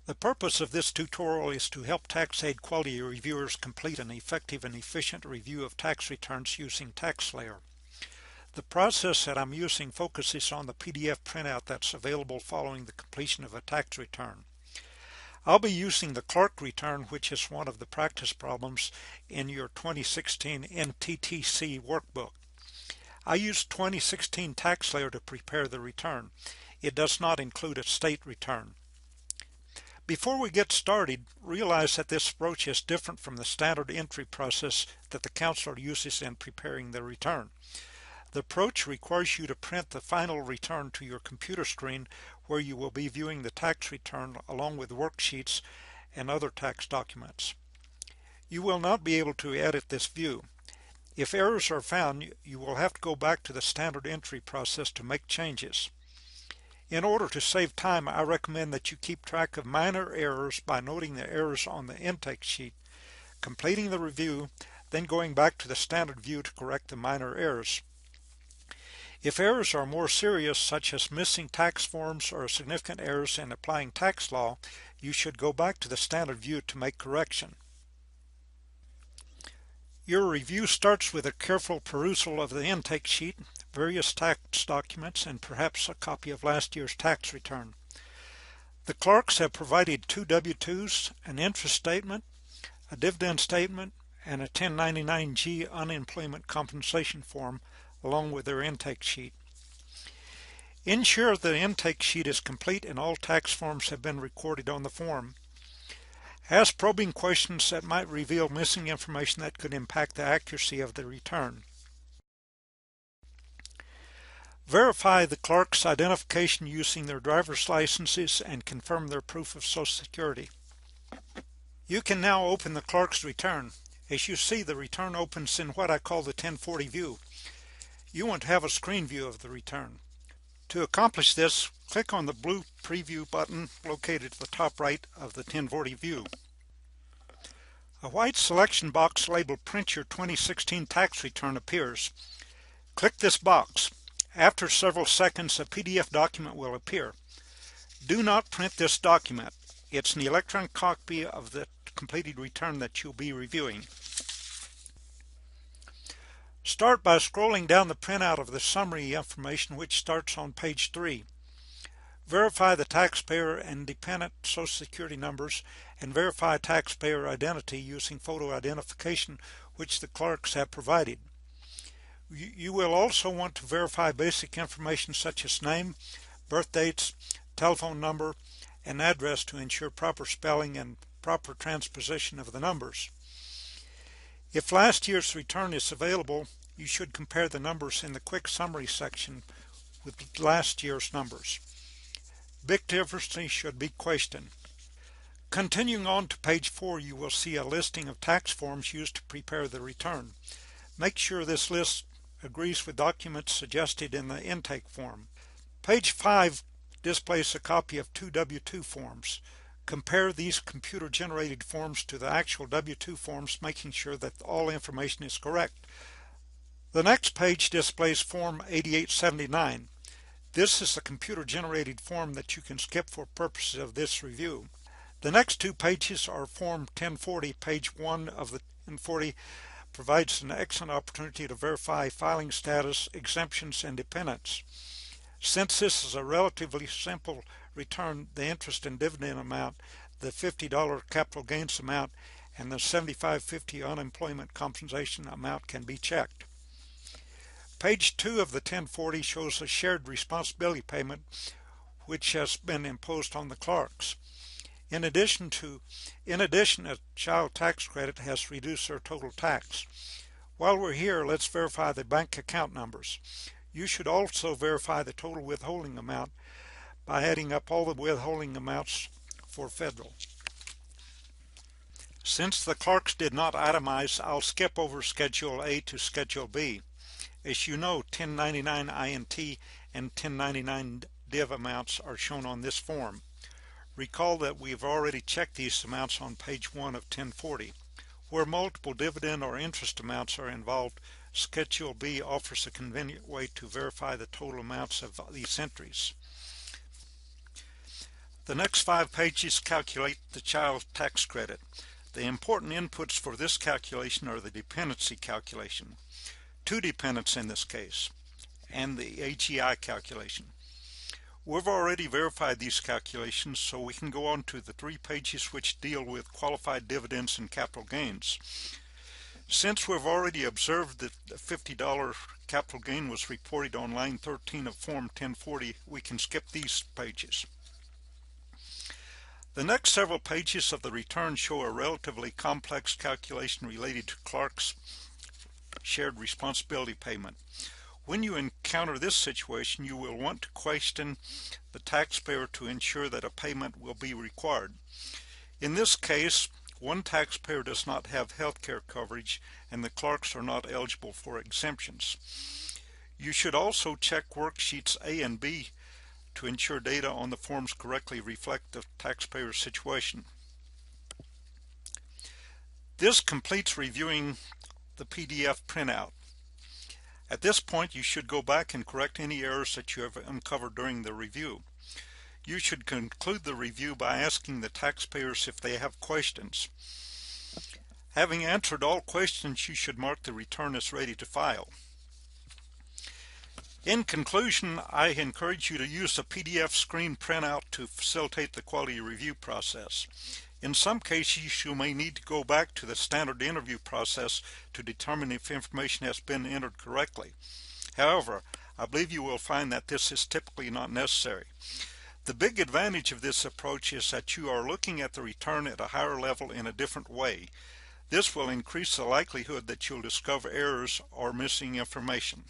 The purpose of this tutorial is to help Tax-Aide quality reviewers complete an effective and efficient review of tax returns using TaxSlayer. The process that I'm using focuses on the PDF printout that's available following the completion of a tax return. I'll be using the clerk return, which is one of the practice problems in your 2016 NTTC workbook. I used 2016 TaxSlayer to prepare the return. It does not include a state return. Before we get started, realize that this approach is different from the standard entry process that the counselor uses in preparing the return. The approach requires you to print the final return to your computer screen where you will be viewing the tax return along with worksheets and other tax documents. You will not be able to edit this view. If errors are found, you will have to go back to the standard entry process to make changes. In order to save time, I recommend that you keep track of minor errors by noting the errors on the intake sheet, completing the review, then going back to the standard view to correct the minor errors. If errors are more serious, such as missing tax forms or significant errors in applying tax law, you should go back to the standard view to make correction. Your review starts with a careful perusal of the intake sheet, various tax documents, and perhaps a copy of last year's tax return. The clerks have provided 2 W-2s, an interest statement, a dividend statement, and a 1099-G unemployment compensation form along with their intake sheet. Ensure the intake sheet is complete and all tax forms have been recorded on the form. Ask probing questions that might reveal missing information that could impact the accuracy of the return. Verify the clerk's identification using their driver's licenses and confirm their proof of Social Security. You can now open the clerk's return. As you see, the return opens in what I call the 1040 view. You want to have a screen view of the return. To accomplish this, click on the blue preview button located at the top right of the 1040 view. A white selection box labeled Print Your 2016 Tax Return appears. Click this box. After several seconds, a PDF document will appear. Do not print this document. It's an electronic copy of the completed return that you'll be reviewing. Start by scrolling down the printout of the summary information, which starts on page 3. Verify the taxpayer and dependent Social Security numbers and verify taxpayer identity using photo identification, which the clerks have provided. You will also want to verify basic information such as name, birth dates, telephone number, and address to ensure proper spelling and proper transposition of the numbers. If last year's return is available, you should compare the numbers in the quick summary section with last year's numbers. Big differences should be questioned. Continuing on to page 4, you will see a listing of tax forms used to prepare the return. Make sure this list agrees with documents suggested in the intake form. Page 5 displays a copy of 2 W-2 forms. Compare these computer-generated forms to the actual W-2 forms, making sure that all information is correct. The next page displays Form 8879. This is a computer-generated form that you can skip for purposes of this review. The next 2 pages are Form 1040. Page 1 of the 1040 provides an excellent opportunity to verify filing status, exemptions, and dependents. Since this is a relatively simple return, the interest and dividend amount, the $50 capital gains amount, and the $75.50 unemployment compensation amount can be checked. Page 2 of the 1040 shows a shared responsibility payment which has been imposed on the clerks. In addition, a child tax credit has reduced their total tax. While we're here, let's verify the bank account numbers. You should also verify the total withholding amount by adding up all the withholding amounts for federal. Since the clerks did not itemize, I'll skip over Schedule A to Schedule B. As you know, 1099 INT and 1099 div amounts are shown on this form. Recall that we've already checked these amounts on page 1 of 1040. Where multiple dividend or interest amounts are involved, Schedule B offers a convenient way to verify the total amounts of these entries. The next 5 pages calculate the child tax credit. The important inputs for this calculation are the dependency calculation, 2 dependents in this case, and the AGI calculation. We've already verified these calculations, so we can go on to the 3 pages which deal with qualified dividends and capital gains. Since we've already observed that the $50 capital gain was reported on line 13 of Form 1040, we can skip these pages. The next several pages of the return show a relatively complex calculation related to Clark's shared responsibility payment. When you encounter this situation, you will want to question the taxpayer to ensure that a payment will be required. In this case, one taxpayer does not have health care coverage and the Clarks are not eligible for exemptions. You should also check worksheets A and B to ensure data on the forms correctly reflect the taxpayer's situation. This completes reviewing the PDF printout. At this point, you should go back and correct any errors that you have uncovered during the review. You should conclude the review by asking the taxpayers if they have questions. Having answered all questions, you should mark the return as ready to file. In conclusion, I encourage you to use the PDF screen printout to facilitate the quality review process. In some cases, you may need to go back to the standard interview process to determine if information has been entered correctly. However, I believe you will find that this is typically not necessary. The big advantage of this approach is that you are looking at the return at a higher level in a different way. This will increase the likelihood that you'll discover errors or missing information.